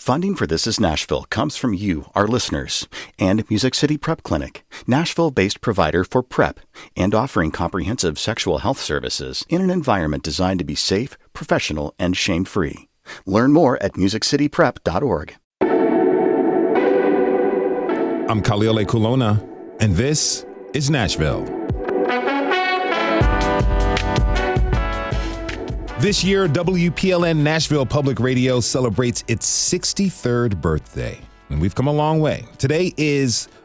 Funding for This Is Nashville comes from you, our listeners, and Music City Prep Clinic, Nashville-based provider for PrEP and offering comprehensive sexual health services in an environment designed to be safe, professional, and shame-free. Learn more at musiccityprep.org. I'm Khalil Kulona, and this is Nashville. This year, WPLN Nashville Public Radio celebrates its 63rd birthday, and we've come a long way. Today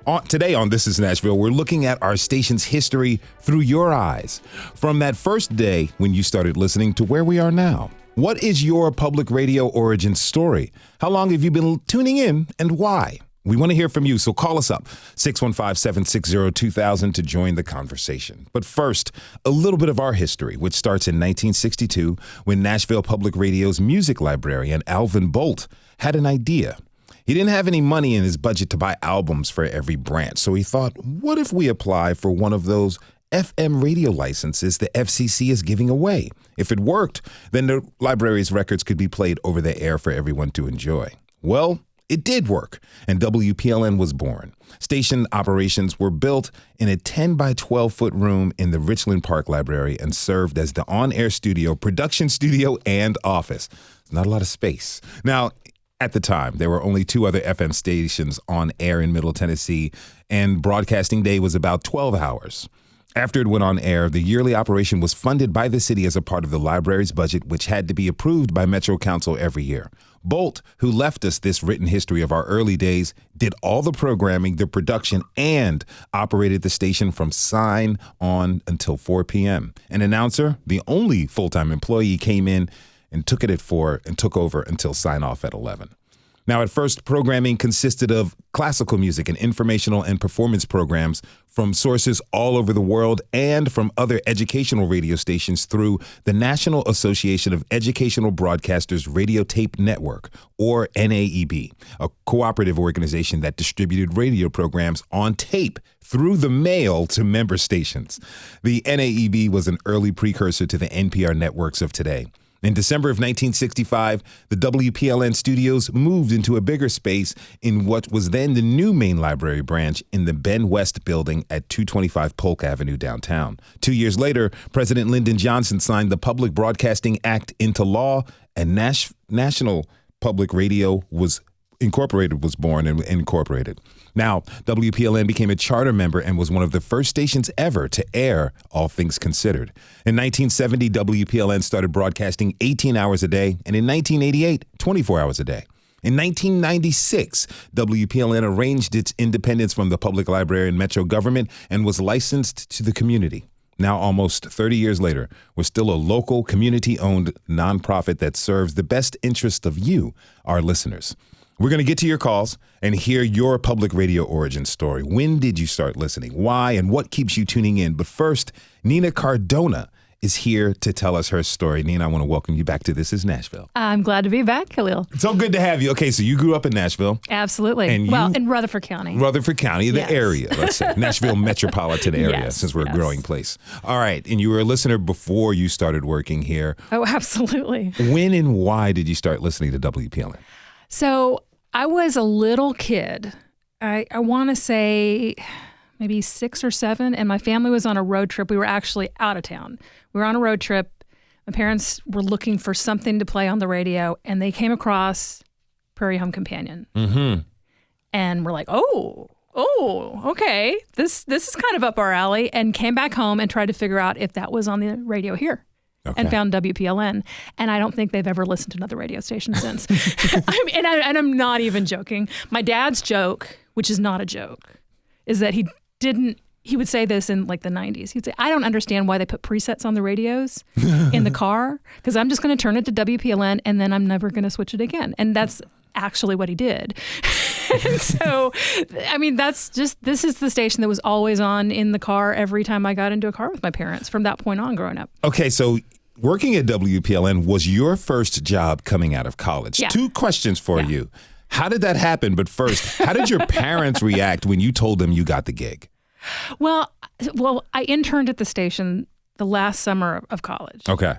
on This is Nashville, we're looking at our station's history through your eyes, from that first day when you started listening to where we are now. What is your public radio origin story? How long have you been tuning in, and why? We want to hear from you, so call us up, 615-760-2000 to join the conversation. But first, a little bit of our history, which starts in 1962 when Nashville Public Radio's music librarian, Alvin Bolt, had an idea. He didn't have any money in his budget to buy albums for every branch, so he thought, what if we apply for one of those FM radio licenses the FCC is giving away? If it worked, then the library's records could be played over the air for everyone to enjoy. Well, it did work, and WPLN was born. Station operations were built in a 10 by 12 foot room in the Richland Park library and served as the on-air studio, production studio, and office. Not a lot of space. Now, at the time, there were only 2 other FM stations on air in Middle Tennessee, and broadcasting day was about 12 hours. After it went on air, the yearly operation was funded by the city as a part of the library's budget, which had to be approved by Metro Council every year. Bolt, who left us this written history of our early days, did all the programming, the production, and operated the station from sign on until 4 p.m. An announcer, the only full-time employee, came in and took it at 4 and took over until sign off at 11. Now, at first, programming consisted of classical music and informational and performance programs from sources all over the world and from other educational radio stations through the National Association of Educational Broadcasters Radio Tape Network, or NAEB, a cooperative organization that distributed radio programs on tape through the mail to member stations. The NAEB was an early precursor to the NPR networks of today. In December of 1965, the WPLN studios moved into a bigger space in what was then the new main library branch in the Ben West building at 225 Polk Avenue downtown. 2 years later, President Lyndon Johnson signed the Public Broadcasting Act into law, and National Public Radio was born and incorporated. Now, WPLN became a charter member and was one of the first stations ever to air All Things Considered. In 1970, WPLN started broadcasting 18 hours a day, and in 1988, 24 hours a day. In 1996, WPLN arranged its independence from the public library and metro government and was licensed to the community. Now, almost 30 years later, we're still a local, community-owned nonprofit that serves the best interest of you, our listeners. We're going to get to your calls and hear your public radio origin story. When did you start listening? Why? And what keeps you tuning in? But first, Nina Cardona is here to tell us her story. Nina, I want to welcome you back to This is Nashville. I'm glad to be back, Khalil. So good to have you. Okay, so you grew up in Nashville. Absolutely. And in Rutherford County. Rutherford County, the Yes. area, let's say. Nashville metropolitan area, Yes, since we're a yes. growing place. All right, and you were a listener before you started working here. Oh, absolutely. When and why did you start listening to WPLN? So I was a little kid. I want to say maybe 6 or 7, and my family was on a road trip. We were actually out of town. We were on a road trip. My parents were looking for something to play on the radio, and they came across Prairie Home Companion. Mm-hmm. And we're like, oh, okay. This is kind of up our alley, and came back home and tried to figure out if that was on the radio here. Okay. And found WPLN, and I don't think they've ever listened to another radio station since. and I'm not even joking. My dad's joke, which is not a joke, is that he would say this in like the 90s. He'd say, I don't understand why they put presets on the radios in the car, because I'm just going to turn it to WPLN and then I'm never going to switch it again. And that's actually what he did. And so, I mean, this is the station that was always on in the car every time I got into a car with my parents from that point on growing up. Okay, so working at WPLN was your first job coming out of college. Yeah. 2 questions for you. How did that happen? But first, how did your parents react when you told them you got the gig? Well, I interned at the station the last summer of college. Okay.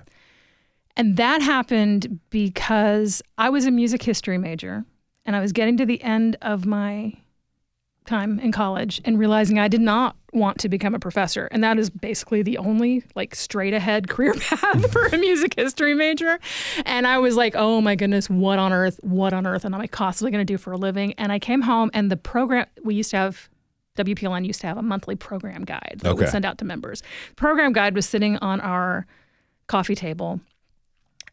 And that happened because I was a music history major and I was getting to the end of my time in college and realizing I did not want to become a professor. And that is basically the only like straight ahead career path for a music history major. And I was like, oh my goodness, what on earth am I possibly going to do for a living? And I came home, and the program, WPLN used to have a monthly program guide that we send out to members. The program guide was sitting on our coffee table.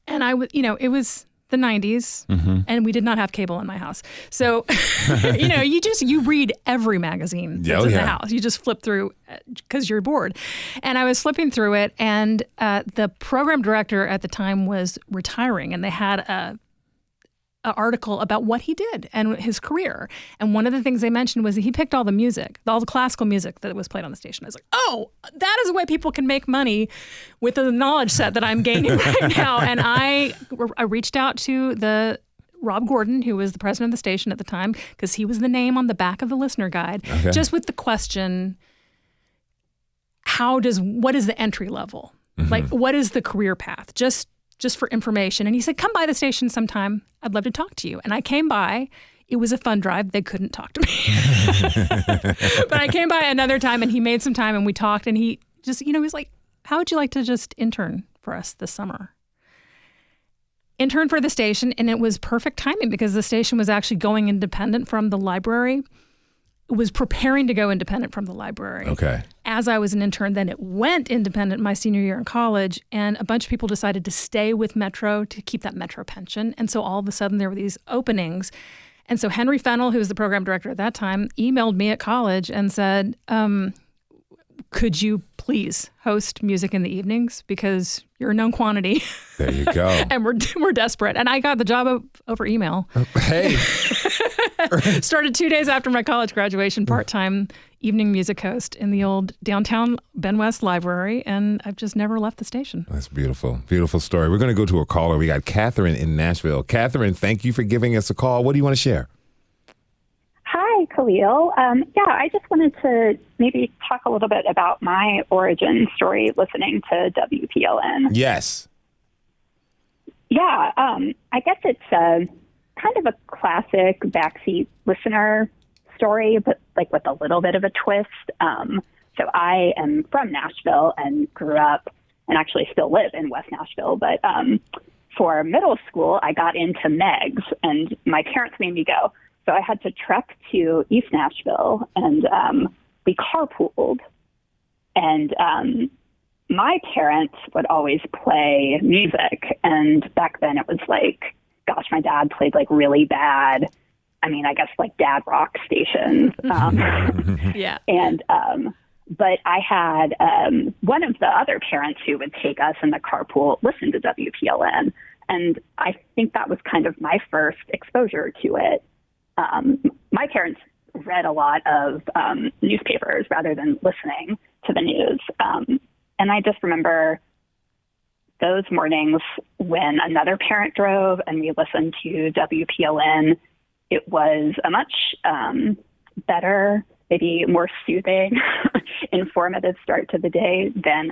And it was the 90s, and we did not have cable in my house. So, you read every magazine that's in the house. You just flip through because you're bored. And I was flipping through it, and the program director at the time was retiring, and they had an article about what he did and his career. And one of the things they mentioned was that he picked all the music, all the classical music that was played on the station. I was like, oh, that is a way people can make money with the knowledge set that I'm gaining right now. And I reached out to Rob Gordon, who was the president of the station at the time, because he was the name on the back of the listener guide, just with the question, what is the entry level? Like, what is the career path? Just for information. And he said, come by the station sometime. I'd love to talk to you. And I came by. It was a fun drive. They couldn't talk to me. But I came by another time, and he made some time, and we talked. And he just, he was like, how would you like to just intern for us this summer? Intern for the station. And it was perfect timing because the station was actually going independent from the library. It was preparing to go independent from the library. Okay. As I was an intern, then it went independent my senior year in college, and a bunch of people decided to stay with Metro to keep that Metro pension. And so all of a sudden there were these openings. And so Henry Fennell, who was the program director at that time, emailed me at college and said, could you please host music in the evenings? Because you're a known quantity. There you go. And we're desperate. And I got the job over email. Hey. Started 2 days after my college graduation, part-time evening music host in the old downtown Ben West Library, and I've just never left the station. That's beautiful. Beautiful story. We're going to go to a caller. We got Catherine in Nashville. Catherine, thank you for giving us a call. What do you want to share? Hi, Khalil. I just wanted to maybe talk a little bit about my origin story listening to WPLN. Yes. Yeah, I guess it's kind of a classic backseat listener story, but like with a little bit of a twist. So I am from Nashville and grew up and actually still live in West Nashville. But for middle school, I got into Megs, and my parents made me go. So I had to trek to East Nashville, and we carpooled. And my parents would always play music. And back then it was like, gosh, my dad played like really bad, I guess like dad rock stations. Yeah. And, but I had one of the other parents who would take us in the carpool listen to WPLN. And I think that was kind of my first exposure to it. My parents read a lot of newspapers rather than listening to the news. And I just remember those mornings when another parent drove and we listened to WPLN, it was a much better, maybe more soothing, informative start to the day than,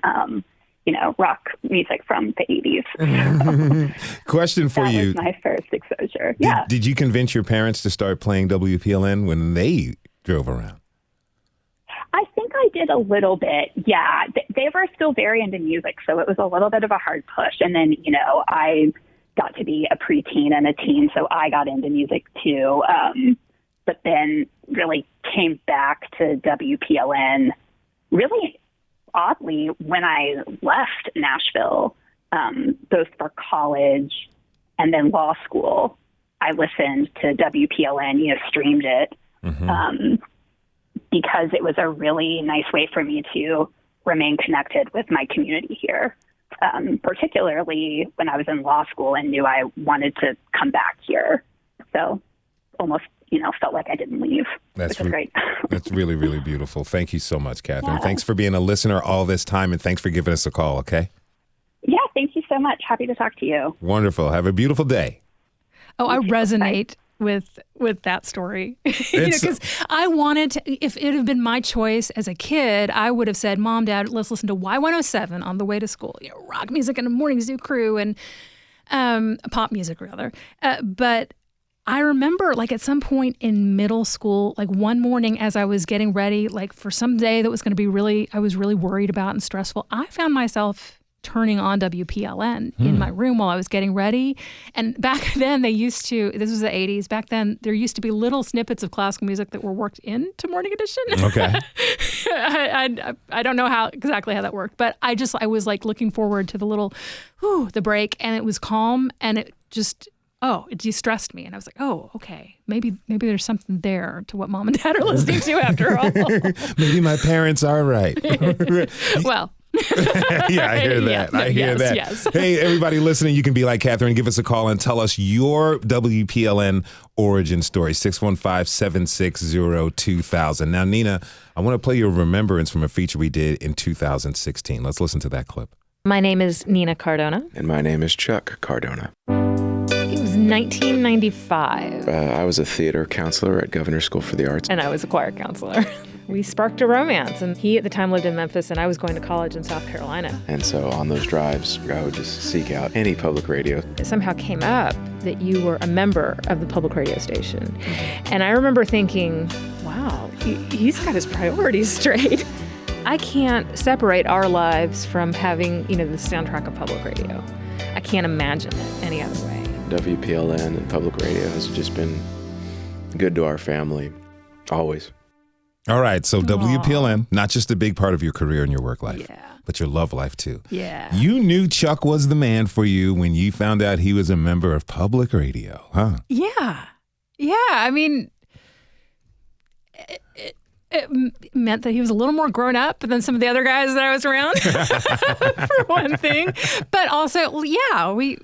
rock music from the 80s. Question for you. That was my first exposure. Yeah. Did you convince your parents to start playing WPLN when they drove around? I think I did a little bit. Yeah. They were still very into music, so it was a little bit of a hard push. And then, I got to be a preteen and a teen, so I got into music too. But then really came back to WPLN really oddly when I left Nashville, both for college and then law school. I listened to WPLN, streamed it, because it was a really nice way for me to remain connected with my community here, particularly when I was in law school and knew I wanted to come back here. So almost, felt like I didn't leave, which is great. That's really, really beautiful. Thank you so much, Catherine. Yeah. Thanks for being a listener all this time, and thanks for giving us a call, okay? Yeah, thank you so much. Happy to talk to you. Wonderful. Have a beautiful day. Oh, I resonate with that story. Because I wanted to, if it had been my choice as a kid, I would have said, Mom, Dad, let's listen to Y107 on the way to school. Rock music and a morning zoo crew and pop music rather. But I remember like at some point in middle school, like one morning as I was getting ready, like for some day that was going to be I was really worried about and stressful, I found myself turning on WPLN in my room while I was getting ready. And back then this was the 80s, back then there used to be little snippets of classical music that were worked into Morning Edition. Okay. I don't know exactly how that worked, but I was like looking forward to the break, and it was calm, and it just, it de-stressed me. And I was like, oh, okay, maybe there's something there to what Mom and Dad are listening to after all. Maybe my parents are right. Well, yeah, I hear that. Yeah, I hear that. Yes. Hey, everybody listening, you can be like Catherine. Give us a call and tell us your WPLN origin story, 615-760-2000. Now, Nina, I want to play you a remembrance from a feature we did in 2016. Let's listen to that clip. My name is Nina Cardona. And my name is Chuck Cardona. It was 1995. I was a theater counselor at Governor School for the Arts. And I was a choir counselor. We sparked a romance, and he at the time lived in Memphis, and I was going to college in South Carolina. And so on those drives, I would just seek out any public radio. It somehow came up that you were a member of the public radio station. And I remember thinking, wow, he's got his priorities straight. I can't separate our lives from having, the soundtrack of public radio. I can't imagine it any other way. WPLN and public radio has just been good to our family, always. All right, so WPLN, not just a big part of your career and your work life, but your love life too. Yeah. You knew Chuck was the man for you when you found out he was a member of public radio, huh? Yeah. Yeah, I mean, it meant that he was a little more grown up than some of the other guys that I was around, for one thing. But also, yeah, we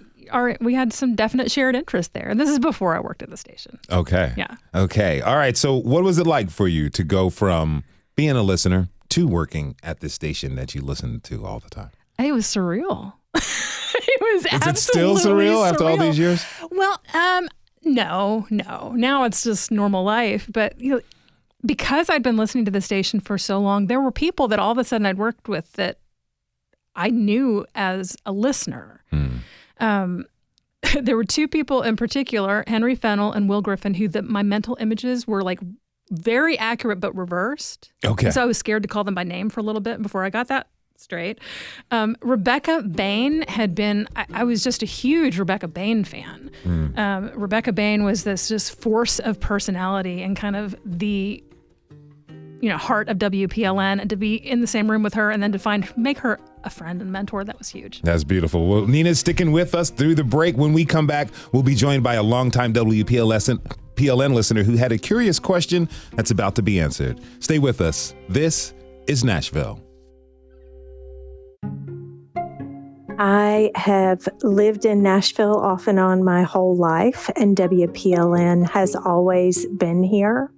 had some definite shared interest there. And this is before I worked at the station. Okay. Yeah. Okay. All right. So what was it like for you to go from being a listener to working at this station that you listened to all the time? It was surreal. It was Is it still surreal after all these years? Well, no. Now it's just normal life. But, because I'd been listening to the station for so long, there were people that all of a sudden I'd worked with that I knew as a listener. There were two people in particular, Henry Fennell and Will Griffin, who my mental images were like very accurate but reversed. Okay. And so I was scared to call them by name for a little bit before I got that straight. Rebecca Bain had been, I was just a huge Rebecca Bain fan. Rebecca Bain was this just force of personality and kind of the heart of WPLN, and to be in the same room with her and then to make her a friend and mentor, that was huge. That's beautiful. Well, Nina's sticking with us through the break. When we come back, we'll be joined by a longtime WPLN listener who had a curious question that's about to be answered. Stay with us. This is Nashville. I have lived in Nashville off and on my whole life, and WPLN has always been here.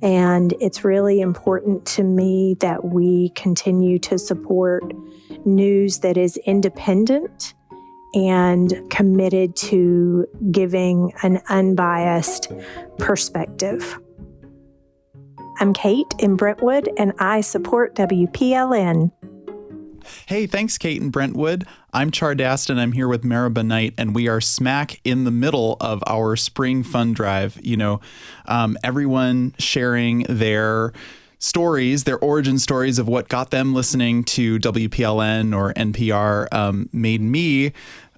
And it's really important to me that we continue to support news that is independent and committed to giving an unbiased perspective. I'm Kate in Brentwood, and I support WPLN. Hey, thanks, Kate in Brentwood. I'm Chardast, and I'm here with Mary Mancini, and we are smack in the middle of our spring fun drive. Everyone sharing their stories, their origin stories of what got them listening to WPLN or NPR made me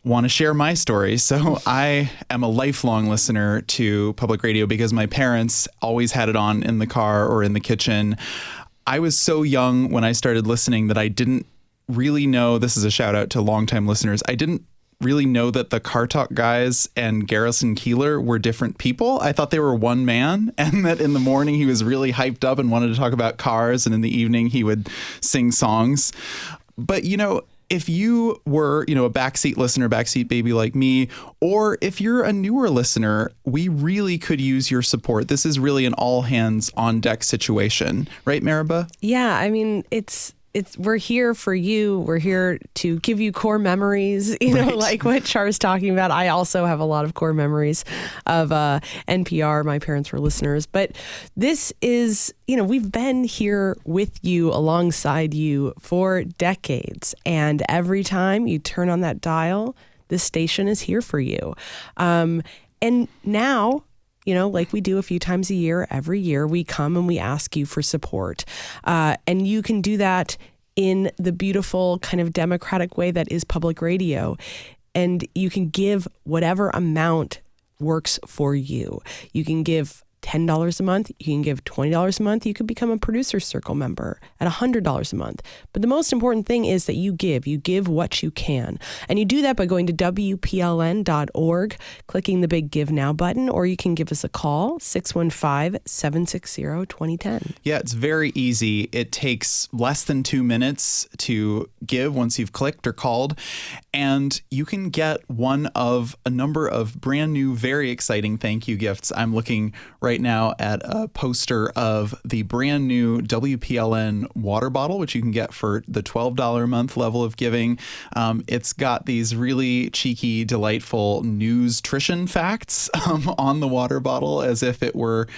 want to share my story. So I am a lifelong listener to public radio because my parents always had it on in the car or in the kitchen. I was so young when I started listening that I didn't really know, this is a shout out to longtime listeners, I didn't really know that the Car Talk guys and Garrison Keillor were different people. I thought they were one man, and that in the morning he was really hyped up and wanted to talk about cars, and in the evening he would sing songs. But, if you were, a backseat listener, backseat baby like me, or if you're a newer listener, we really could use your support. This is really an all hands on deck situation. Right, Maribel? Yeah, I mean, we're here for you. We're here to give you core memories, like what Char's talking about. I also have a lot of core memories of NPR. My parents were listeners. But this is, we've been here with you, alongside you for decades. And every time you turn on that dial, this station is here for you. And now like we do a few times a year, every year, we come and we ask you for support. And you can do that in the beautiful kind of democratic way that is public radio. And you can give whatever amount works for you. You can give $10 a month. You can give $20 a month. You could become a Producer's Circle member at $100 a month. But the most important thing is that you give. You give what you can. And you do that by going to WPLN.org, clicking the big Give Now button, or you can give us a call, 615-760-2010. Yeah, it's very easy. It takes less than 2 minutes to give once you've clicked or called. And you can get one of a number of brand new, very exciting thank you gifts. I'm looking right now at a poster of the brand new WPLN water bottle, which you can get for the $12 a month level of giving. It's got these really cheeky, delightful nutrition facts on the water bottle, as if it were,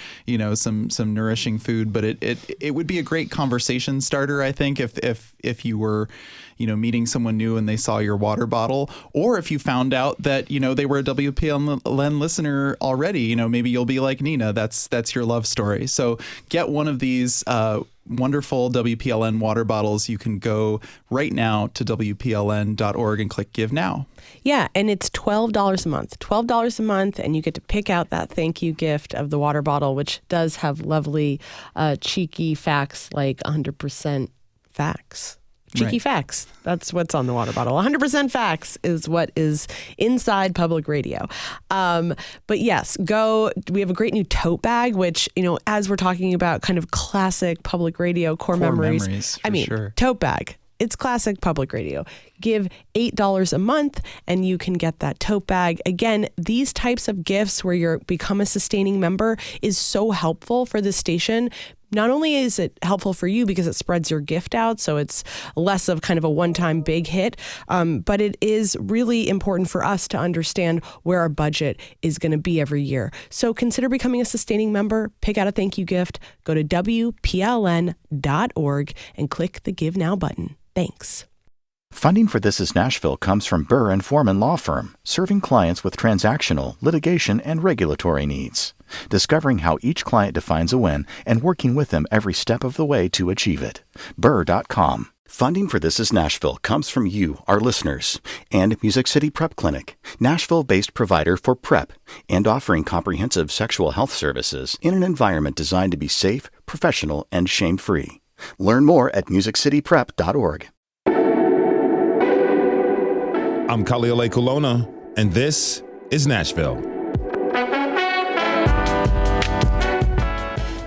some nourishing food. But it would be a great conversation starter, I think, if you were meeting someone new and they saw your water bottle, or if you found out that, they were a WPLN listener already, maybe you'll be like Nina. That's your love story. So get one of these wonderful WPLN water bottles. You can go right now to WPLN.org and click Give Now. Yeah, and it's $12 a month. $12 a month, and you get to pick out that thank you gift of the water bottle, which does have lovely, cheeky facts like 100% facts. Cheeky facts. That's what's on the water bottle. 100% facts is what is inside public radio. But yes, we have a great new tote bag, which, as we're talking about kind of classic public radio core memories. Sure. Tote bag. It's classic public radio. Give $8 a month and you can get that tote bag. Again, these types of gifts where you become a sustaining member is so helpful for the station. Not only is it helpful for you because it spreads your gift out, so it's less of kind of a one-time big hit, but it is really important for us to understand where our budget is going to be every year. So consider becoming a sustaining member, pick out a thank you gift, go to WPLN.org and click the Give Now button. Thanks. Funding for This Is Nashville comes from Burr and Foreman Law Firm, serving clients with transactional, litigation, and regulatory needs. Discovering how each client defines a win and working with them every step of the way to achieve it. Burr.com. Funding for This Is Nashville comes from you, our listeners, and Music City Prep Clinic, Nashville-based provider for PrEP and offering comprehensive sexual health services in an environment designed to be safe, professional, and shame-free. Learn more at musiccityprep.org. I'm Kaliole Kulona, and this is Nashville.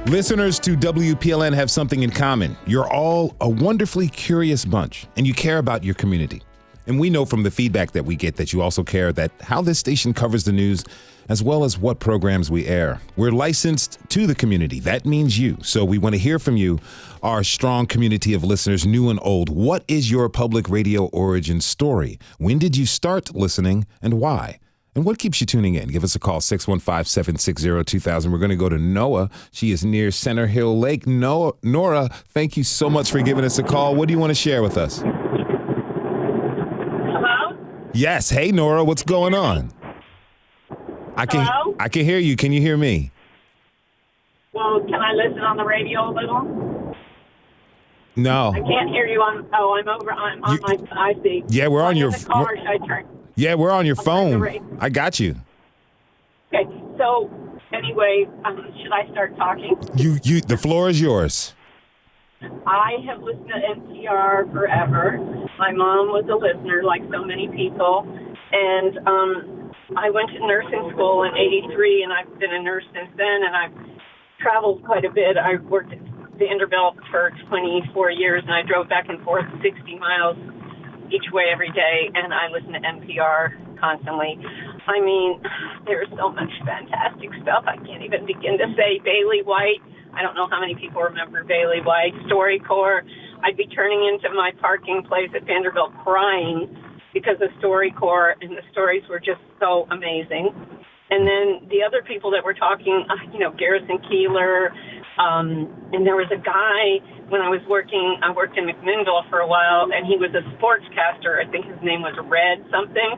Listeners to WPLN have something in common. You're all a wonderfully curious bunch, and you care about your community. And we know from the feedback that we get that you also care that how this station covers the news, as well as what programs we air. We're licensed to the community. That means you. So we want to hear from you, our strong community of listeners, new and old. What is your public radio origin story? When did you start listening and why? And what keeps you tuning in? Give us a call, 615-760-2000. We're going to go to Noah. She is near Center Hill Lake. Nora, thank you so much for giving us a call. What do you want to share with us? Hello? Yes. Hey, Nora, what's going on? Hello? I can hear you. Can you hear me? Well, can I listen on the radio a little? No. I can't hear you on. I'm on my. I see. Yeah, we're on your. The car, should I turn? Yeah, we're on your phone. I got you. Okay. So anyway, should I start talking? You. The floor is yours. I have listened to NPR forever. My mom was a listener, like so many people, and I went to nursing school in '83, and I've been a nurse since then, and I've traveled quite a bit. I worked at Vanderbilt for 24 years, and I drove back and forth 60 miles each way every day, and I listen to NPR constantly. I mean, there's so much fantastic stuff. I can't even begin to say. Bailey White, I don't know how many people remember Bailey White. StoryCorps, I'd be turning into my parking place at Vanderbilt crying because of StoryCorps, and the stories were just so amazing. And then the other people that were talking, Garrison Keillor, and there was a guy when I worked in McMinnville for a while, and he was a sportscaster. I think his name was Red something.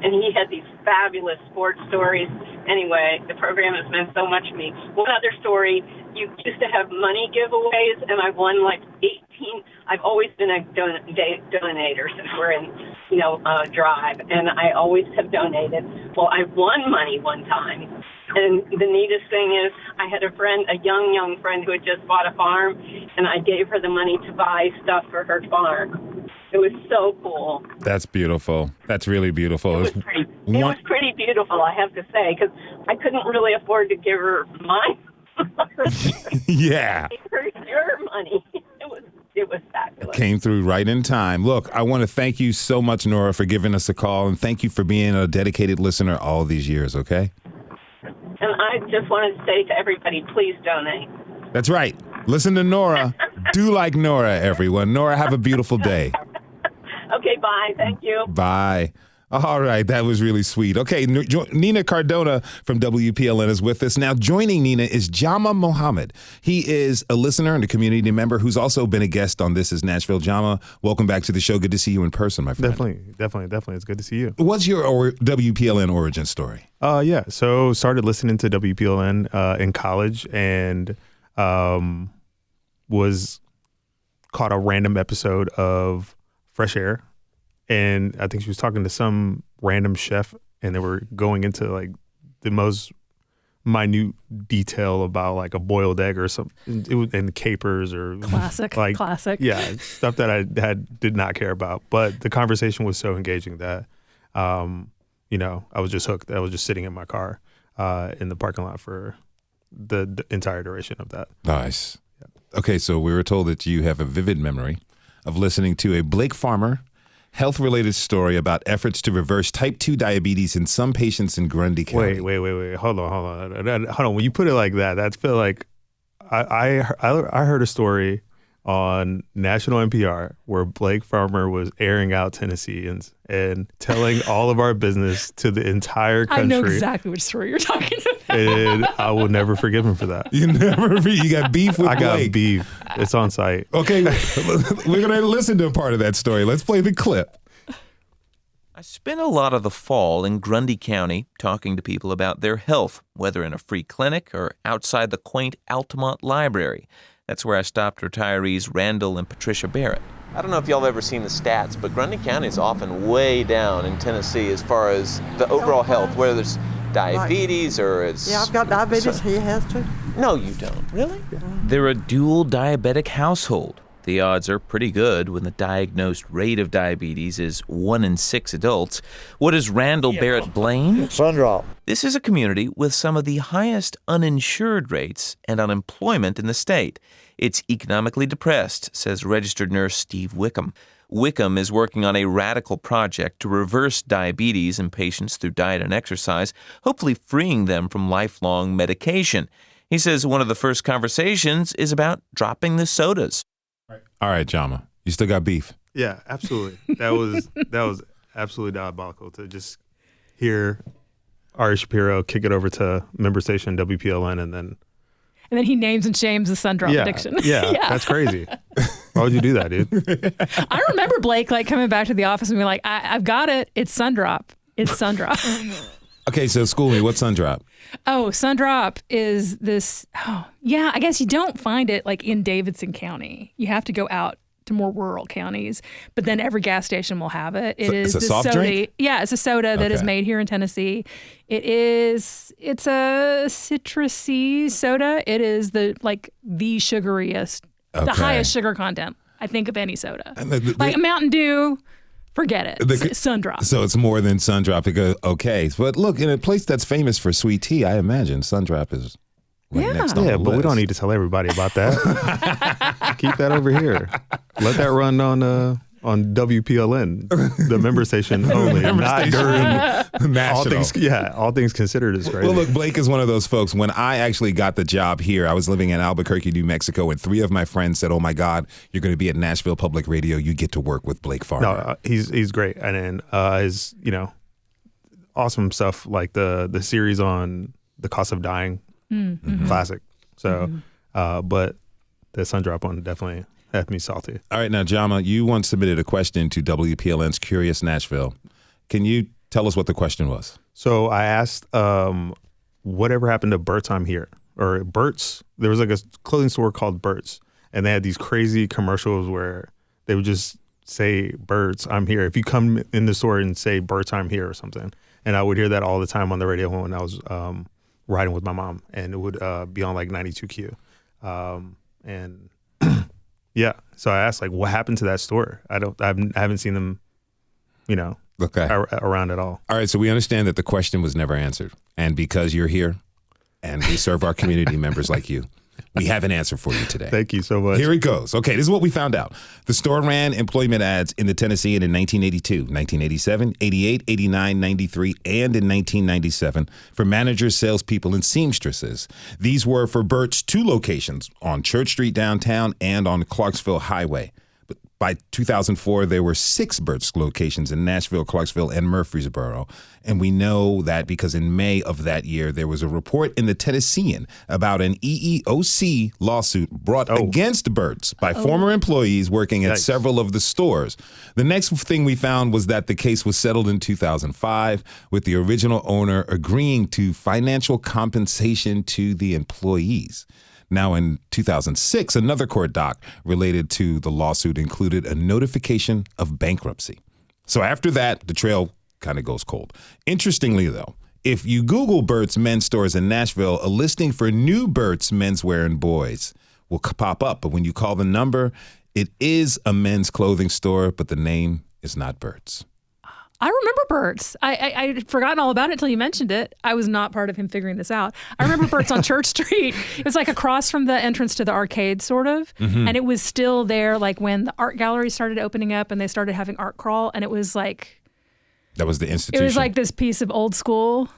and he had these fabulous sports stories. Anyway, the program has meant so much to me. One other story, you used to have money giveaways, and I won like 18. I've always been a donator since we're in, Drive, and I always have donated. Well, I won money one time, and the neatest thing is I had a friend, a young friend who had just bought a farm, and I gave her the money to buy stuff for her farm. It was so cool. That's beautiful. That's really beautiful. It was pretty beautiful, I have to say, because I couldn't really afford to give her mine. Yeah. Her money. It was fabulous. Came through right in time. Look, I want to thank you so much, Nora, for giving us a call, and thank you for being a dedicated listener all these years, okay? And I just wanted to say to everybody, please donate. That's right. Listen to Nora. Do like Nora, everyone. Nora, have a beautiful day. Okay, bye. Thank you. Bye. All right, that was really sweet. Okay, Nina Cardona from WPLN is with us. Now, joining Nina is Jama Mohamed. He is a listener and a community member who's also been a guest on This Is Nashville. Jama, welcome back to the show. Good to see you in person, my friend. Definitely. It's good to see you. What's your WPLN origin story? Yeah, so started listening to WPLN in college and was caught a random episode of Fresh Air. And I think she was talking to some random chef, and they were going into like the most minute detail about like a boiled egg or something, and capers or classic. Yeah, stuff that I did not care about. But the conversation was so engaging that, I was just hooked. I was just sitting in my car in the parking lot for the entire duration of that. Nice. Yeah. Okay, so we were told that you have a vivid memory of listening to a Blake Farmer health-related story about efforts to reverse type 2 diabetes in some patients in Grundy County. Wait. Hold on. When you put it like that, that's feel like I heard a story on national NPR where Blake Farmer was airing out Tennesseans and telling all of our business to the entire country. I know exactly which story you're talking about. And I will never forgive him for that. You got beef with Blake. I got beef. It's on site. Okay, we're going to listen to a part of that story. Let's play the clip. I spent a lot of the fall in Grundy County talking to people about their health, whether in a free clinic or outside the quaint Altamont Library. That's where I stopped retirees Randall and Patricia Barrett. I don't know if y'all have ever seen the stats, but Grundy County is often way down in Tennessee as far as the overall health, whether there's diabetes or it's... Yeah, I've got diabetes. He has too. No, you don't. Really? Yeah. They're a dual diabetic household. The odds are pretty good when the diagnosed rate of diabetes is 1 in 6 adults. What does Randall Barrett blame? Sun drop. This is a community with some of the highest uninsured rates and unemployment in the state. It's economically depressed, says registered nurse Steve Wickham. Wickham is working on a radical project to reverse diabetes in patients through diet and exercise, hopefully freeing them from lifelong medication. He says one of the first conversations is about dropping the sodas. All right, Jama, you still got beef? Yeah, absolutely. That was absolutely diabolical to just hear Ari Shapiro kick it over to member station WPLN and then he names and shames the sun drop addiction. Yeah, that's crazy. Why would you do that, dude? I remember Blake coming back to the office and being like, I've got it. It's sun drop. It's sun drop. Okay, so school me. What's sun drop? Oh, sun drop is this. Oh, yeah. I guess you don't find it in Davidson County. You have to go out to more rural counties, but then every gas station will have it. It's a soft soda. Drink? Yeah, it's a soda that is made here in Tennessee. It's a citrusy soda. It is the sugariest, the highest sugar content, I think, of any soda. Like Mountain Dew. Forget it. Sun drop. So it's more than sun drop. Okay. But look, in a place that's famous for sweet tea, I imagine sun drop is next on the list. But we don't need to tell everybody about that. Keep that over here. Let that run on WPLN, the member station only, not during national. All things considered is crazy. Well, look, Blake is one of those folks. When I actually got the job here, I was living in Albuquerque, New Mexico, and 3 of my friends said, "Oh my God, you're going to be at Nashville Public Radio. You get to work with Blake Farmer." No, he's great, and then his awesome stuff like the series on the cost of dying, classic. So, but the sun drop one definitely had me salty. All right, now, Jama, you once submitted a question to WPLN's Curious Nashville. Can you Tell us what the question was. So I asked, whatever happened to Burt's I'm Here? Or Burt's, there was like a clothing store called Burt's, and they had these crazy commercials where they would just say, Burt's I'm Here. If you come in the store and say, Burt's I'm Here or something. And I would hear that all the time on the radio when I was riding with my mom, and it would be on like 92Q. And yeah, so I asked, like, what happened to that store? I haven't seen them, around at all. All right, so we understand that the question was never answered. And because you're here and we serve our community members like you, we have an answer for you today. Thank you so much. Here it goes. Okay, this is what we found out. The store ran employment ads in the Tennessean in 1982, 1987, 88, 89, 93, and in 1997 for managers, salespeople, and seamstresses. These were for Burt's 2 locations, on Church Street downtown and on Clarksville Highway. But by 2004, there were 6 Burt's locations in Nashville, Clarksville, and Murfreesboro. And we know that because in May of that year, there was a report in the Tennessean about an EEOC lawsuit brought against Burt's by former employees working at several of the stores. The next thing we found was that the case was settled in 2005, with the original owner agreeing to financial compensation to the employees. Now, in 2006, another court doc related to the lawsuit included a notification of bankruptcy. So after that, the trail kind of goes cold. Interestingly, though, if you Google Burt's men's stores in Nashville, a listing for new Burt's menswear and boys will pop up. But when you call the number, it is a men's clothing store, but the name is not Burt's. I remember Burt's. I'd forgotten all about it until you mentioned it. I was not part of him figuring this out. I remember Burt's on Church Street. It was like across from the entrance to the arcade, sort of. Mm-hmm. And it was still there like when the art gallery started opening up and they started having art crawl. And it was like... That was the institution. It was like this piece of old school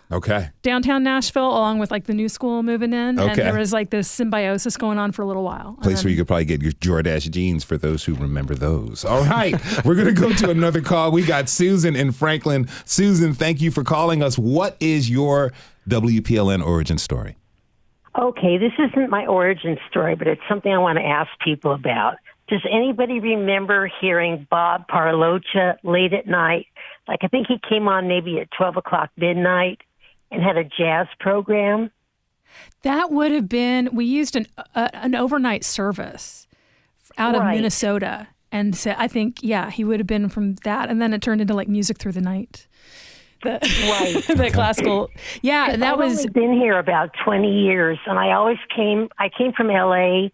downtown Nashville, along with like the new school moving in. And there was like this symbiosis going on for a little while. Place where you could probably get your Jordache jeans for those who remember those. All right. We're going to go to another call. We got Susan in Franklin. Susan, thank you for calling us. What is your WPLN origin story? Okay, this isn't my origin story, but it's something I want to ask people about. Does anybody remember hearing Bob Parlocha late at night? Like, I think he came on maybe at 12 o'clock midnight and had a jazz program. That would have been, we used an overnight service out of Minnesota. And so I think, he would have been from that. And then it turned into like music through the night. The classical. Yeah, and that was... I've only been here about 20 years, and I came from L.A.,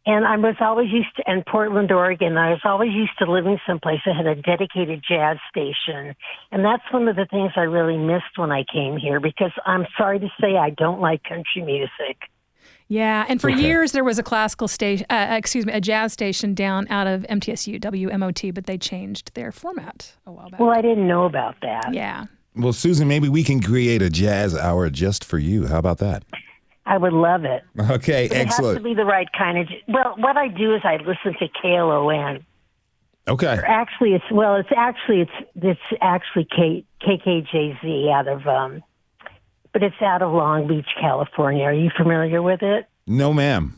and I was always used to, and Portland, Oregon, I was always used to living someplace that had a dedicated jazz station. And that's one of the things I really missed when I came here, because I'm sorry to say I don't like country music. Yeah, and for years there was a classical station, a jazz station down out of MTSU, WMOT, but they changed their format a while back. Well, I didn't know about that. Yeah. Well, Susan, maybe we can create a jazz hour just for you. How about that? I would love it. Okay, but excellent. It has to be the right kind of... Well, what I do is I listen to KLON. Okay. Or actually, it's KKJZ out of... but it's out of Long Beach, California. Are you familiar with it? No, ma'am.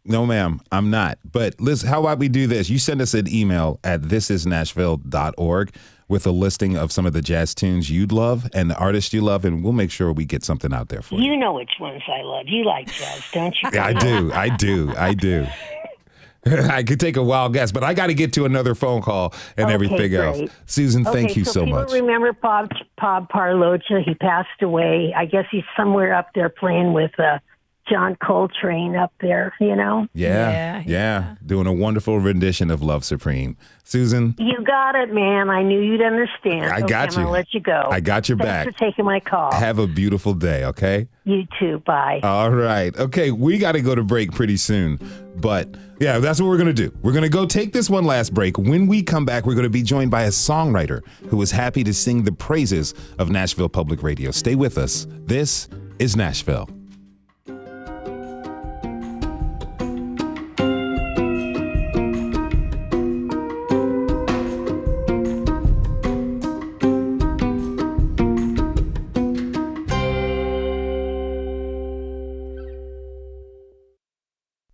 No, ma'am. I'm not. But Liz, how about we do this? You send us an email at thisisnashville.org with a listing of some of the jazz tunes you'd love and the artists you love, and we'll make sure we get something out there for you. You know which ones I love. You like jazz, don't you? Yeah, I do. I could take a wild guess, but I got to get to another phone call and everything else. Susan, thank you so much. Remember Bob Parlocha? He passed away. I guess he's somewhere up there playing with John Coltrane up there, you know? Yeah. Doing a wonderful rendition of Love Supreme. Susan? You got it, man. I knew you'd understand. I got you. I'm going to let you go. I got your back. Thanks for taking my call. Have a beautiful day, okay? You too. Bye. All right. Okay, we got to go to break pretty soon. But, yeah, that's what we're going to do. We're going to go take this one last break. When we come back, we're going to be joined by a songwriter who is happy to sing the praises of Nashville Public Radio. Stay with us. This is Nashville.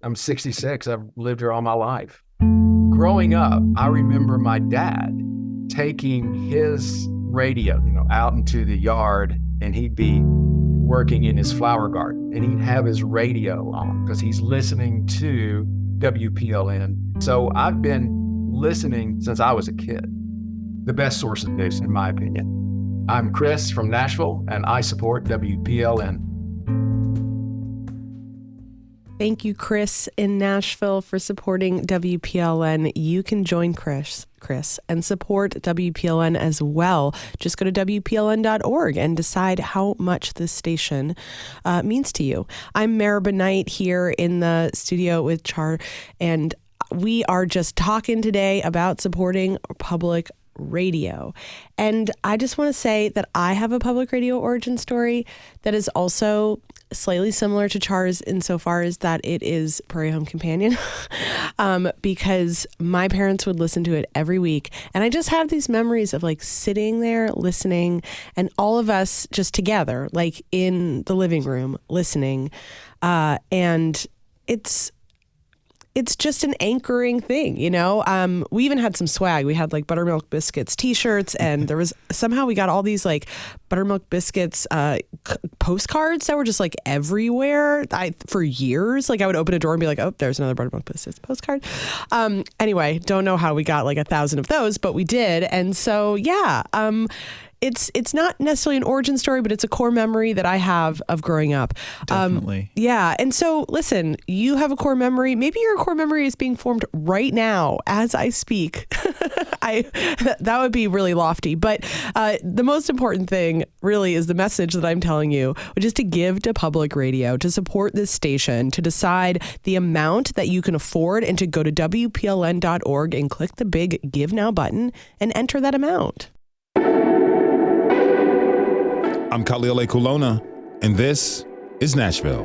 I'm 66. I've lived here all my life. Growing up, I remember my dad taking his radio, out into the yard, and he'd be working in his flower garden, and he'd have his radio on because he's listening to WPLN. So I've been listening since I was a kid. The best source of news, in my opinion. I'm Chris from Nashville, and I support WPLN. Thank you, Chris in Nashville, for supporting WPLN. You can join Chris, and support WPLN as well. Just go to WPLN.org and decide how much this station means to you. I'm Mary Mancini here in the studio with Char, and we are just talking today about supporting public radio. And I just want to say that I have a public radio origin story that is also slightly similar to Char's insofar as that it is Prairie Home Companion, because my parents would listen to it every week. And I just have these memories of like sitting there listening, and all of us just together, like in the living room listening. And it's just an anchoring thing, We even had some swag. We had like Buttermilk Biscuits t-shirts, and there was somehow we got all these like Buttermilk Biscuits postcards that were just like everywhere. For years, like I would open a door and be like, oh, there's another Buttermilk Biscuits postcard. Anyway, don't know how we got like 1,000 of those, but we did. And so, yeah, it's not necessarily an origin story, but it's a core memory that I have of growing up. Definitely. Yeah. And so listen, you have a core memory. Maybe your core memory is being formed right now as I speak. That would be really lofty. But the most important thing really is the message that I'm telling you, which is to give to public radio, to support this station, to decide the amount that you can afford, and to go to WPLN.org and click the big Give Now button and enter that amount. I'm Khalil Kulona, and this is Nashville.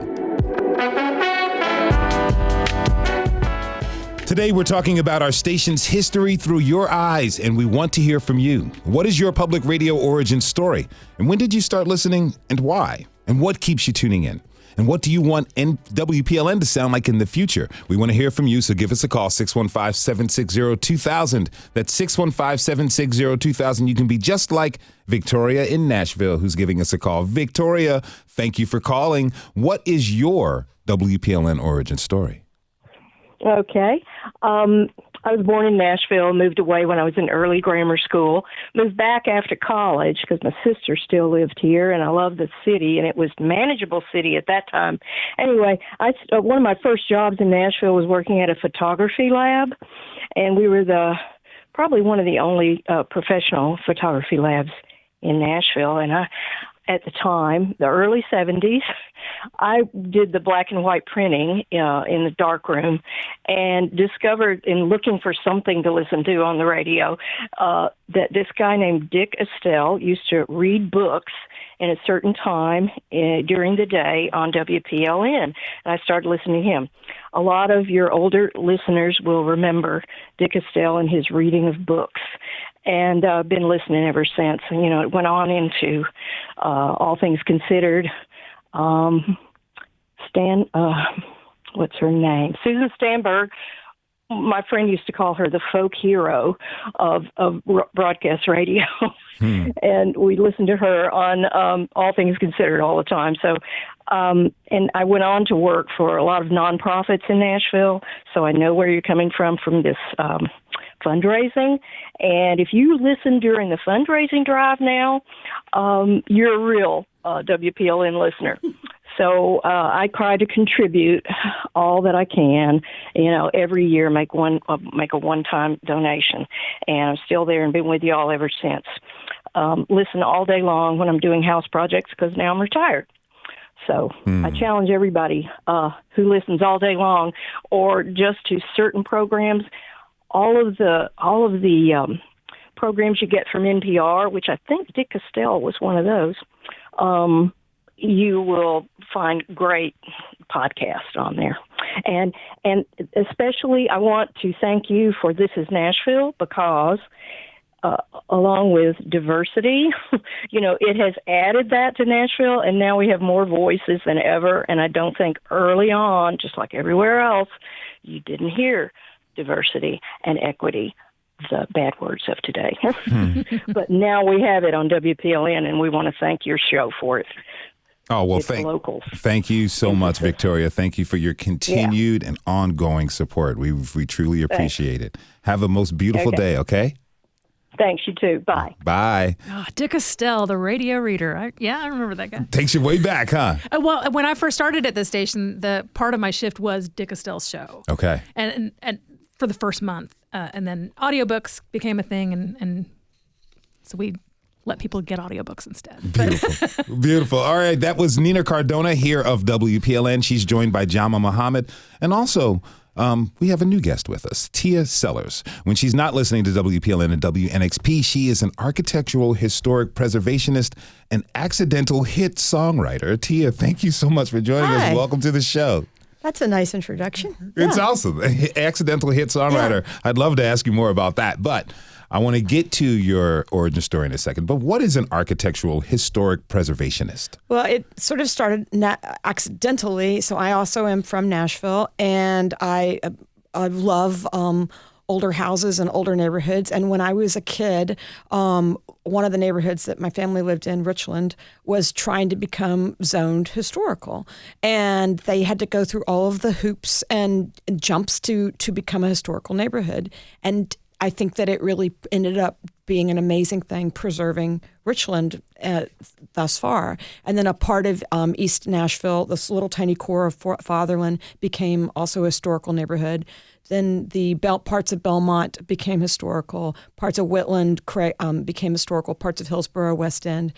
Today, we're talking about our station's history through your eyes, and we want to hear from you. What is your public radio origin story? And when did you start listening, and why? And what keeps you tuning in? And what do you want WPLN to sound like in the future? We want to hear from you, so give us a call, 615-760-2000. That's 615-760-2000. You can be just like Victoria in Nashville, who's giving us a call. Victoria, thank you for calling. What is your WPLN origin story? Okay. I was born in Nashville, moved away when I was in early grammar school, moved back after college because my sister still lived here, and I loved the city, and it was a manageable city at that time. Anyway, one of my first jobs in Nashville was working at a photography lab, and we were probably one of the only professional photography labs in Nashville. And at the time, the early 70s, I did the black and white printing in the darkroom, and discovered in looking for something to listen to on the radio that this guy named Dick Estelle used to read books in a certain time during the day on WPLN, and I started listening to him. A lot of your older listeners will remember Dick Estelle and his reading of books, and I've been listening ever since. And, it went on into All Things Considered. What's her name? Susan Stamberg. My friend used to call her the folk hero of broadcast radio. And we listened to her on All Things Considered all the time. So, and I went on to work for a lot of nonprofits in Nashville, so I know where you're coming from this fundraising. And if you listen during the fundraising drive now, you're a real WPLN listener. So I try to contribute all that I can. Every year make a one-time donation, and I'm still there and been with you all ever since. Listen all day long when I'm doing house projects because now I'm retired. So I challenge everybody who listens all day long or just to certain programs. All of the programs you get from NPR, which I think Dick Estelle was one of those. You will find great podcasts on there. And especially I want to thank you for This Is Nashville, because along with diversity, it has added that to Nashville, and now we have more voices than ever. And I don't think early on, just like everywhere else, you didn't hear diversity and equity the bad words of today. But now we have it on WPLN, and we want to thank your show for it. Oh, well, thank you so much, Victoria. Thank you for your continued and ongoing support. We truly appreciate it. Have a most beautiful day, okay? Thanks, you too. Bye. Bye. Oh, Dick Estelle, the radio reader. I remember that guy. Takes you way back, huh? Well, when I first started at the station, the part of my shift was Dick Estelle's show. Okay. And for the first month. And then audiobooks became a thing, and so we let people get audiobooks instead. Beautiful. Beautiful. All right, that was Nina Cardona here of WPLN. She's joined by Jama Mohamed. And also, we have a new guest with us, Tia Sillers. When she's not listening to WPLN and WNXP, she is an architectural historic preservationist and accidental hit songwriter. Tia, thank you so much for joining us. Welcome to the show. That's a nice introduction. It's awesome. Accidental hit songwriter. Yeah. I'd love to ask you more about that, but I want to get to your origin story in a second. But what is an architectural historic preservationist? Well, it sort of started accidentally. So I also am from Nashville, and I love older houses and older neighborhoods. And when I was a kid, one of the neighborhoods that my family lived in, Richland, was trying to become zoned historical. And they had to go through all of the hoops and jumps to become a historical neighborhood. And I think that it really ended up being an amazing thing, preserving Richland thus far. And then a part of East Nashville, this little tiny core of Fatherland, became also a historical neighborhood. Then the parts of Belmont became historical. Parts of Whitland became historical. Parts of Hillsborough, West End.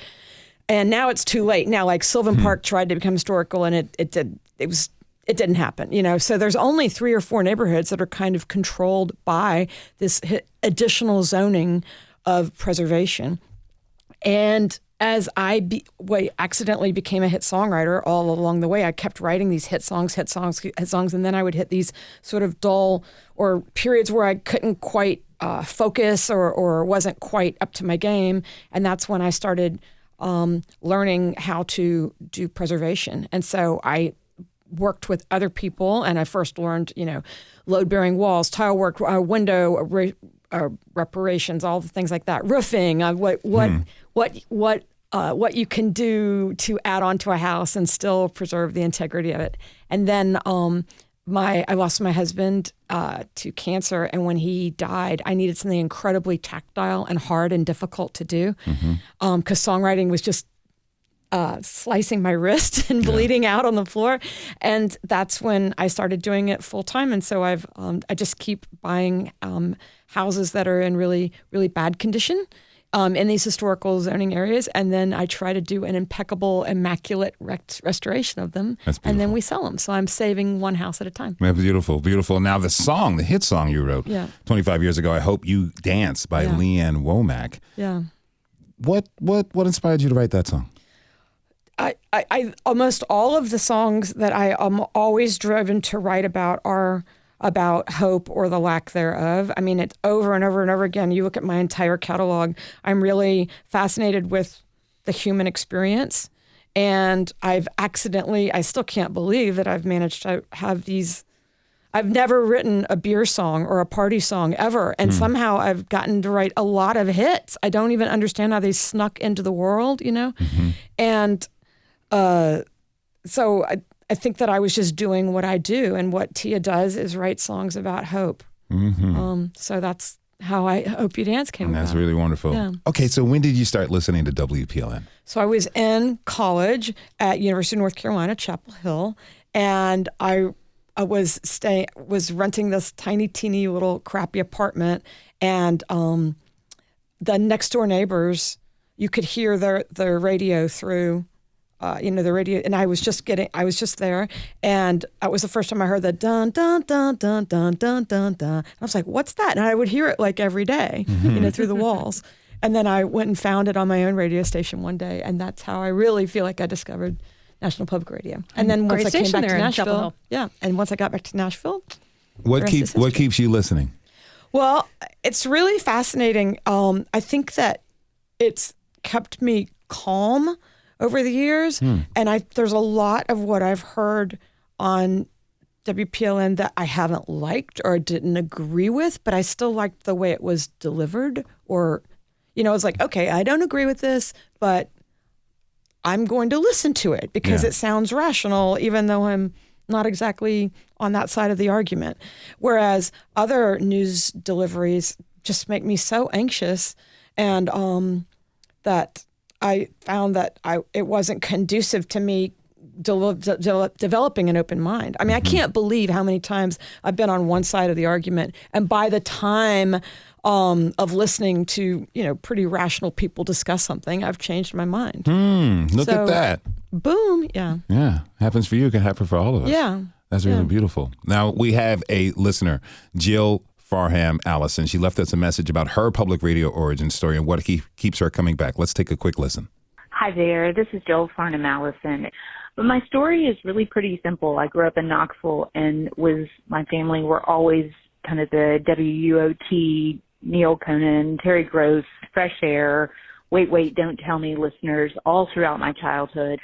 And now it's too late. Now, like Sylvan Park tried to become historical, and it didn't happen, So there's only 3 or 4 neighborhoods that are kind of controlled by this additional zoning of preservation. And as I accidentally became a hit songwriter all along the way, I kept writing these hit songs, and then I would hit these sort of dull or periods where I couldn't quite focus or wasn't quite up to my game. And that's when I started learning how to do preservation. And so I worked with other people, and I first learned, load-bearing walls, tile work, window reparations, all the things like that, roofing, what you can do to add on to a house and still preserve the integrity of it. And then I lost my husband to cancer, and when he died, I needed something incredibly tactile and hard and difficult to do, because songwriting was just slicing my wrist and bleeding out on the floor. And that's when I started doing it full time. And so I just keep buying houses that are in really, really bad condition in these historical zoning areas. And then I try to do an impeccable, immaculate restoration of them. And then we sell them. So I'm saving one house at a time. Yeah, beautiful, beautiful. Now the hit song you wrote 25 years ago, I Hope You Dance by Leanne Womack. Yeah. What inspired you to write that song? I almost all of the songs that I am always driven to write about are about hope or the lack thereof. I mean, it's over and over and over again. You look at my entire catalog, I'm really fascinated with the human experience. And I still can't believe that I've managed to have these. I've never written a beer song or a party song ever. And somehow I've gotten to write a lot of hits. I don't even understand how they snuck into the world, And so I think that I was just doing what I do, and what Tia does is write songs about hope. So that's how I Hope You Dance came about. That's really wonderful. Yeah. Okay, so when did you start listening to WPLN? So I was in college at University of North Carolina, Chapel Hill, and I was renting this tiny, teeny little crappy apartment, and the next door neighbors, you could hear their radio through. The radio, and I was just there, and it was the first time I heard the dun dun dun dun dun dun dun dun. I was like, "What's that?" And I would hear it like every day, through the walls. And then I went and found it on my own radio station one day, and that's how I really feel like I discovered National Public Radio. And then once I came back to Nashville, and once I got back to Nashville, what keeps you listening? Well, it's really fascinating. I think that it's kept me calm over the years, and there's a lot of what I've heard on WPLN that I haven't liked or didn't agree with, but I still liked the way it was delivered. Or, it's like, okay, I don't agree with this, but I'm going to listen to it because it sounds rational, even though I'm not exactly on that side of the argument. Whereas other news deliveries just make me so anxious, and that I found that it wasn't conducive to me developing an open mind. I mean, I can't believe how many times I've been on one side of the argument, and by the time of listening to pretty rational people discuss something, I've changed my mind. Look at that. Boom. Yeah. Happens for you, can happen for all of us. Yeah. That's really beautiful. Now we have a listener, Jill Farham Allison. She left us a message about her public radio origin story and what keeps her coming back. Let's take a quick listen. Hi there. This is Jill Farham Allison. But my story is really pretty simple. I grew up in Knoxville, and my family were always kind of the WUOT, Neil Conan, Terry Gross, Fresh Air, Wait, Don't Tell Me listeners all throughout my childhood.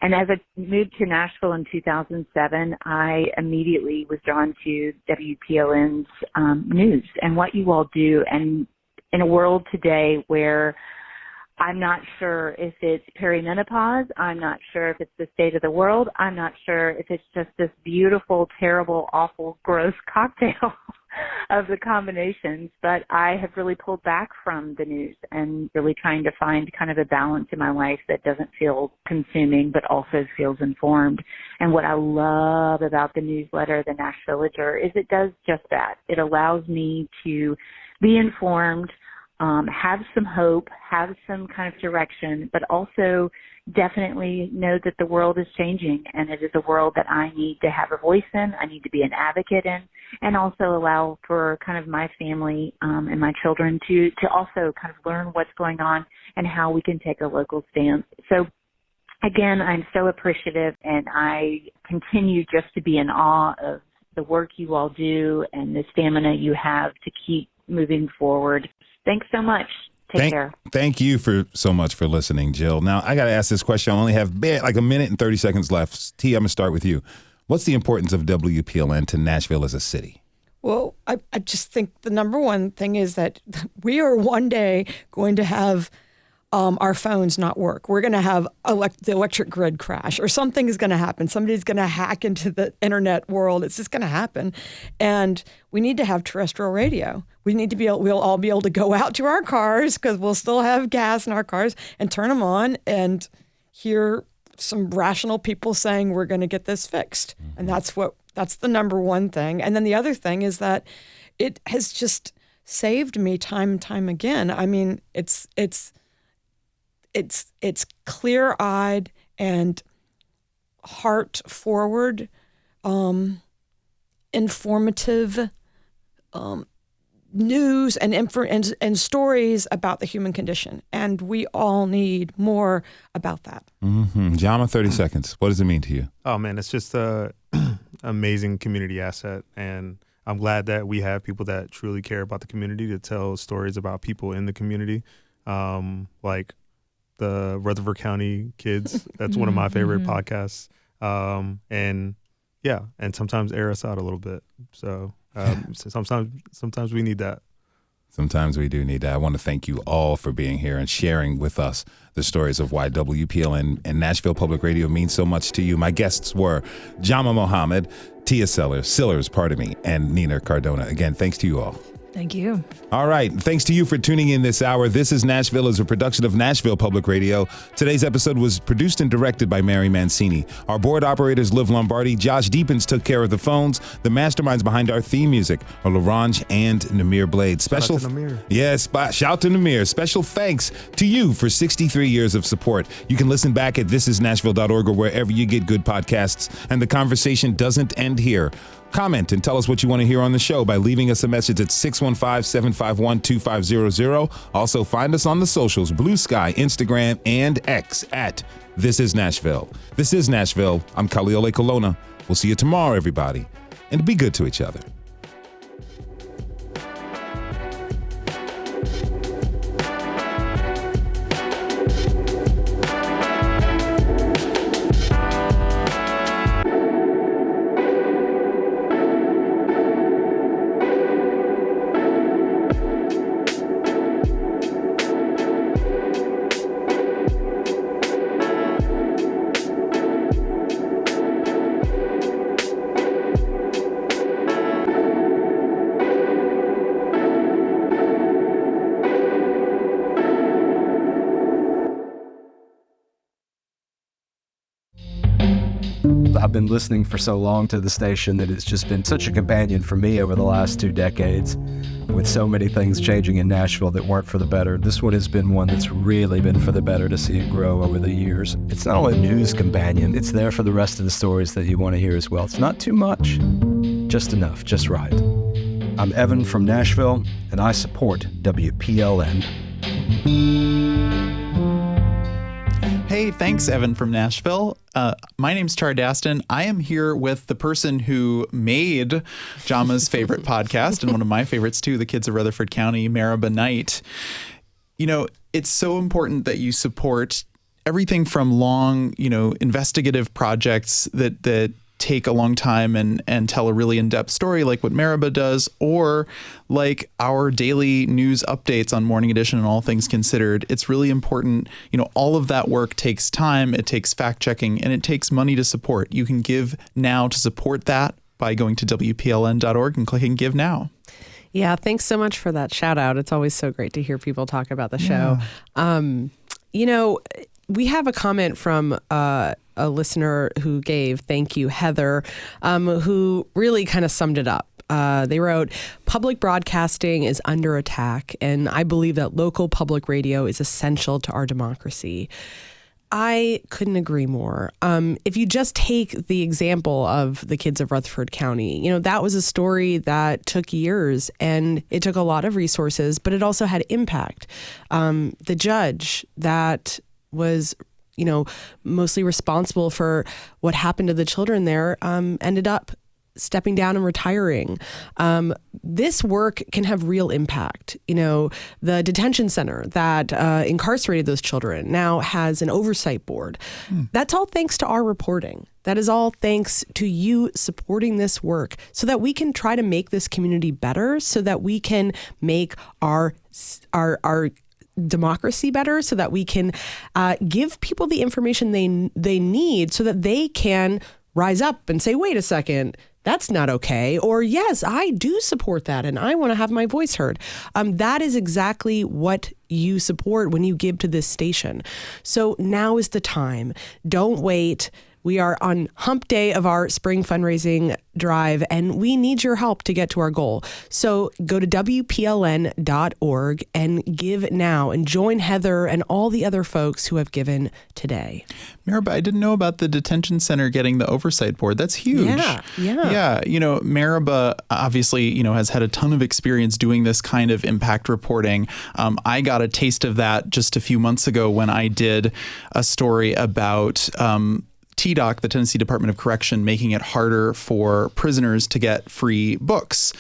And as I moved to Nashville in 2007, I immediately was drawn to WPLN's news and what you all do. And in a world today where I'm not sure if it's perimenopause, I'm not sure if it's the state of the world, I'm not sure if it's just this beautiful, terrible, awful, gross cocktail of the combinations, but I have really pulled back from the news and really trying to find kind of a balance in my life that doesn't feel consuming but also feels informed. And what I love about the newsletter, the Nash Villager, is it does just that. It allows me to be informed, have some hope, have some kind of direction, but also definitely know that the world is changing, and it is a world that I need to have a voice in, I need to be an advocate in, and also allow for kind of my family and my children to also kind of learn what's going on and how we can take a local stance. So again, I'm so appreciative, and I continue just to be in awe of the work you all do and the stamina you have to keep moving forward. Thanks so much. Take care. Thank you so much for listening, Jill. Now, I got to ask this question. I only have like a minute and 30 seconds left. T, I'm going to start with you. What's the importance of WPLN to Nashville as a city? Well, I just think the number one thing is that we are one day going to have our phones not work. We're going to have the electric grid crash, or something is going to happen. Somebody's going to hack into the internet world. It's just going to happen. And we need to have terrestrial radio. We need to we'll all be able to go out to our cars, because we'll still have gas in our cars, and turn them on and hear some rational people saying we're going to get this fixed. And that's the number one thing. And then the other thing is that it has just saved me time and time again. I mean, it's clear-eyed and heart-forward, informative news and stories about the human condition, and we all need more about that. Jama, 30 seconds. What does it mean to you? Oh man, it's just a amazing community asset, and I'm glad that we have people that truly care about the community to tell stories about people in the community, like the Rutherford County Kids. That's one of my favorite podcasts, and sometimes air us out a little bit. So sometimes we need that. Sometimes we do need that. I want to thank you all for being here and sharing with us the stories of why WPLN and Nashville Public Radio means so much to you. My guests were Jama Mohamed, Tia Sillers, and Nina Cardona. Again, thanks to you all. Thank you. All right. Thanks to you for tuning in this hour. This is Nashville is a production of Nashville Public Radio. Today's episode was produced and directed by Mary Mancini. Our board operators, Liv Lombardi, Josh Deepens took care of the phones. The masterminds behind our theme music are LaRange and Namir Blade. Shout out to Namir. Yes, shout to Namir. Special thanks to you for 63 years of support. You can listen back at thisisnashville.org or wherever you get good podcasts. And the conversation doesn't end here. Comment and tell us what you want to hear on the show by leaving us a message at 615-751-2500. Also, find us on the socials, Blue Sky, Instagram, and X at This Is Nashville. This is Nashville. I'm Kaliole Colonna. We'll see you tomorrow, everybody. And be good to each other. I've been listening for so long to the station that it's just been such a companion for me over the last 2 decades, with so many things changing in Nashville that weren't for the better. This one has been one that's really been for the better to see it grow over the years. It's not only a news companion, it's there for the rest of the stories that you want to hear as well. It's not too much, just enough, just right. I'm Evan from Nashville, and I support WPLN. Hey, thanks, Evan from Nashville. My name's Char Daston. I am here with the person who made Jama's favorite podcast, and one of my favorites too, The Kids of Rutherford County, Mary Mancini. You know, it's so important that you support everything from long, investigative projects that take a long time and tell a really in-depth story like what Maraba does, or like our daily news updates on Morning Edition and All Things Considered. It's really important. All of that work takes time, it takes fact-checking, and it takes money to support. You can give now to support that by going to WPLN.org and clicking Give Now. Yeah, thanks so much for that shout out. It's always so great to hear people talk about the show. We have a comment from a listener who gave, thank you, Heather, who really kind of summed it up. They wrote, public broadcasting is under attack, and I believe that local public radio is essential to our democracy. I couldn't agree more. If you just take the example of the Kids of Rutherford County, that was a story that took years and it took a lot of resources, but it also had impact. The judge that was, mostly responsible for what happened to the children there, ended up stepping down and retiring. This work can have real impact. The detention center that incarcerated those children now has an oversight board. That's all thanks to our reporting. That is all thanks to you supporting this work so that we can try to make this community better, so that we can make our democracy better, so that we can give people the information they need so that they can rise up and say, wait a second, that's not okay. Or yes, I do support that and I want to have my voice heard. That is exactly what you support when you give to this station. So now is the time. Don't wait. We are on hump day of our spring fundraising drive, and we need your help to get to our goal. So go to WPLN.org and give now and join Heather and all the other folks who have given today. Maraba, I didn't know about the detention center getting the oversight board. That's huge. Yeah. Maraba obviously, has had a ton of experience doing this kind of impact reporting. I got a taste of that just a few months ago when I did a story about TDOC, the Tennessee Department of Correction, making it harder for prisoners to get free books,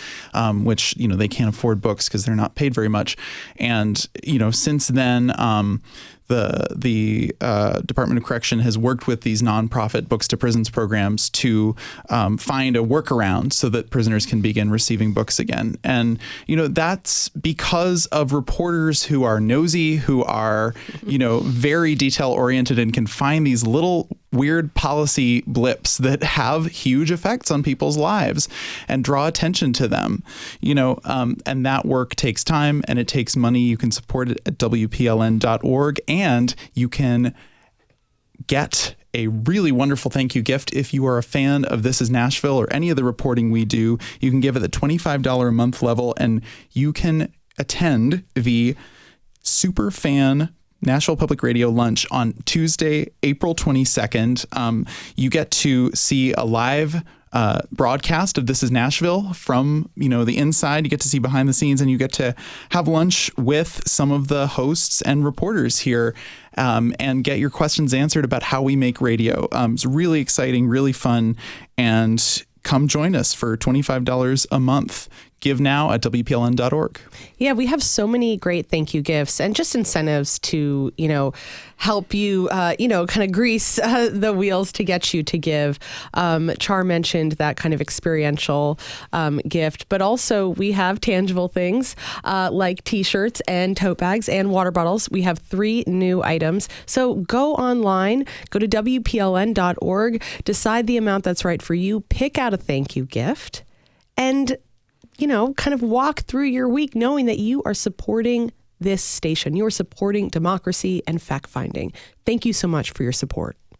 which, they can't afford books because they're not paid very much. And, since then, the Department of Correction has worked with these nonprofit Books to Prisons programs to find a workaround so that prisoners can begin receiving books again. And, that's because of reporters who are nosy, who are, very detail oriented and can find these little weird policy blips that have huge effects on people's lives and draw attention to them, and that work takes time and it takes money. You can support it at WPLN.org, and you can get a really wonderful thank you gift if you are a fan of This Is Nashville or any of the reporting we do. You can give at the $25 a month level, and you can attend the super fan Nashville Public Radio lunch on Tuesday, April 22nd. You get to see a live broadcast of This Is Nashville from, the inside. You get to see behind the scenes, and you get to have lunch with some of the hosts and reporters here and get your questions answered about how we make radio. It's really exciting, really fun, and come join us for $25 a month. Give now at WPLN.org. Yeah, we have so many great thank you gifts and just incentives to, help you, kind of grease the wheels to get you to give. Char mentioned that kind of experiential gift, but also we have tangible things like T-shirts and tote bags and water bottles. We have 3 new items. So go online, go to WPLN.org, decide the amount that's right for you, pick out a thank you gift, and kind of walk through your week knowing that you are supporting this station. You are supporting democracy and fact-finding. Thank you so much for your support.